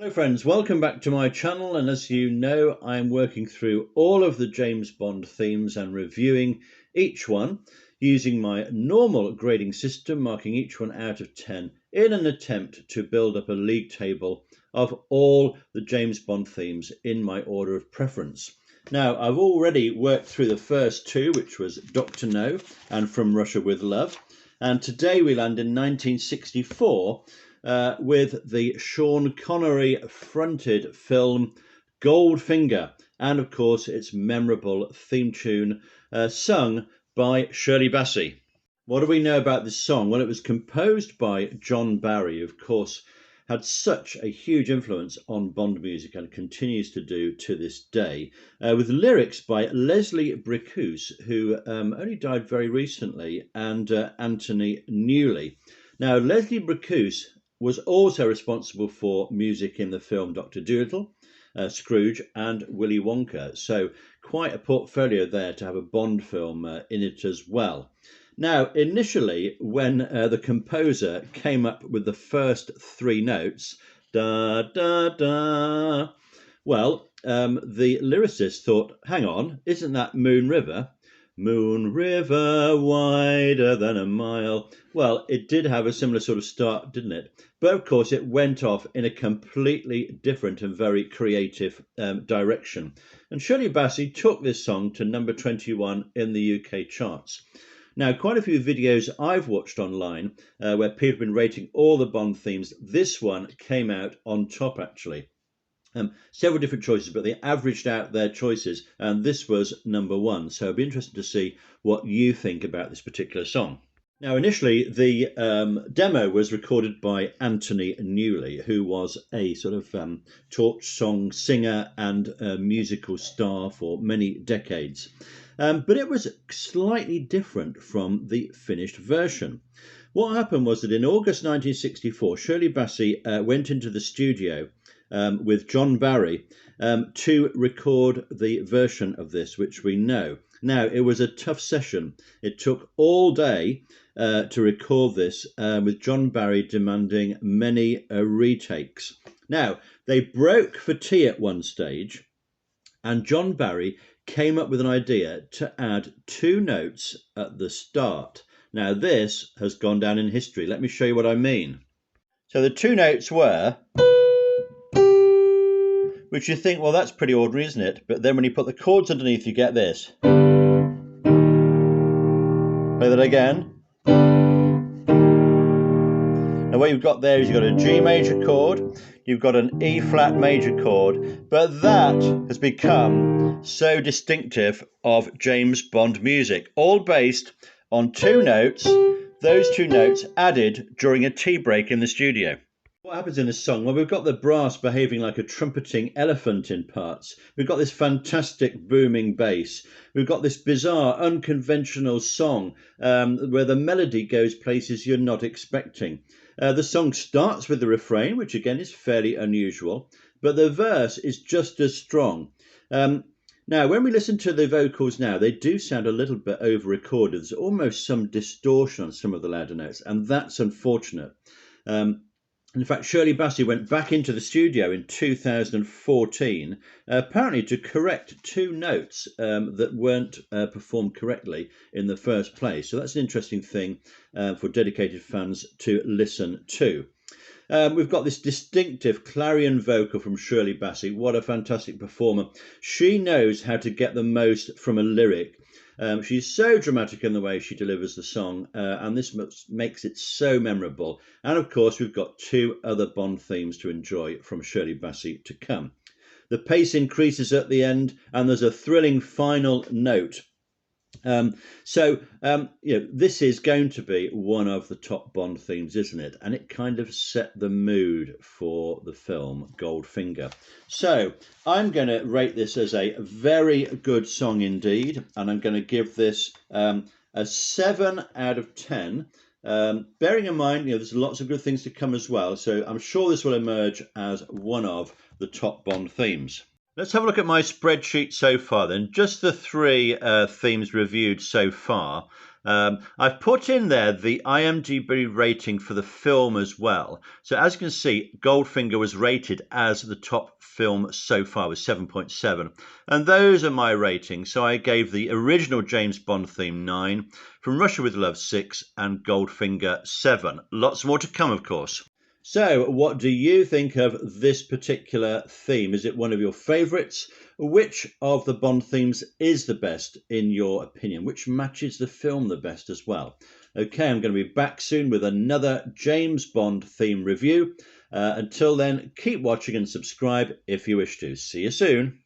Hello friends, welcome back to my channel, and as you know I'm working through all of the James Bond themes and reviewing each one using my normal grading system, marking each one out of 10 in an attempt to build up a league table of all the James Bond themes in my order of preference. Now I've already worked through the first two, which was Dr. No and From Russia with Love, and today we land in 1964 with the Sean Connery fronted film Goldfinger, and of course its memorable theme tune sung by Shirley Bassey. What do we know about this song? Well, it was composed by John Barry, of course, had such a huge influence on Bond music and continues to do to this day, with lyrics by Leslie Bricusse, who only died very recently, and Anthony Newley. Now, Leslie Bricusse was also responsible for music in the film Dr. Dolittle, Scrooge and Willy Wonka. So quite a portfolio there to have a Bond film in it as well. Now, initially, when the composer came up with the first three notes, da, da, da, well, the lyricist thought, hang on, isn't that Moon River? Moon River, wider than a mile. Well, it did have a similar sort of start, didn't it? But of course, it went off in a completely different and very creative direction. And Shirley Bassey took this song to number 21 in the UK charts. Now, quite a few videos I've watched online where people have been rating all the Bond themes. This one came out on top, actually. Several different choices, but they averaged out their choices, and this was number one. So it'll be interesting to see what you think about this particular song. Now, initially, the demo was recorded by Anthony Newley, who was a sort of torch song singer and a musical star for many decades. But it was slightly different from the finished version. What happened was that in August 1964, Shirley Bassey went into the studio with John Barry to record the version of this, which we know. Now, it was a tough session. It took all day to record this, with John Barry demanding many retakes. Now, they broke for tea at one stage, and John Barry came up with an idea to add two notes at the start. Now, this has gone down in history. Let me show you what I mean. So the two notes were, which you think, well, that's pretty ordinary, isn't it? But then when you put the chords underneath, you get this. Play that again. Now what you've got there is you've got a G major chord, you've got an E flat major chord, but that has become so distinctive of James Bond music, all based on two notes, those two notes added during a tea break in the studio. What happens in this song? Well, we've got the brass behaving like a trumpeting elephant in parts. We've got this fantastic booming bass. We've got this bizarre, unconventional song where the melody goes places you're not expecting. The song starts with the refrain, which again is fairly unusual, but the verse is just as strong. Now, when we listen to the vocals now, they do sound a little bit over-recorded. There's almost some distortion on some of the louder notes, and that's unfortunate. In fact, Shirley Bassey went back into the studio in 2014, apparently to correct two notes that weren't performed correctly in the first place. So that's an interesting thing for dedicated fans to listen to. We've got this distinctive clarion vocal from Shirley Bassey. What a fantastic performer. She knows how to get the most from a lyric. She's so dramatic in the way she delivers the song, and this makes it so memorable. And of course, we've got two other Bond themes to enjoy from Shirley Bassey to come. The pace increases at the end, and there's a thrilling final note. This is going to be one of the top Bond themes, isn't it? And it kind of set the mood for the film Goldfinger. So I'm going to rate this as a very good song indeed, and I'm going to give this a 7 out of 10. Bearing in mind, there's lots of good things to come as well, so I'm sure this will emerge as one of the top Bond themes. Let's have a look at my spreadsheet so far then. Just the three themes reviewed so far. I've put in there the IMDb rating for the film as well. So as you can see, Goldfinger was rated as the top film so far with 7.7. And those are my ratings. So I gave the original James Bond theme 9, From Russia with Love 6, and Goldfinger 7. Lots more to come, of course. So what do you think of this particular theme? Is it one of your favourites? Which of the Bond themes is the best in your opinion? Which matches the film the best as well? Okay, I'm going to be back soon with another James Bond theme review. Until then, keep watching and subscribe if you wish to. See you soon.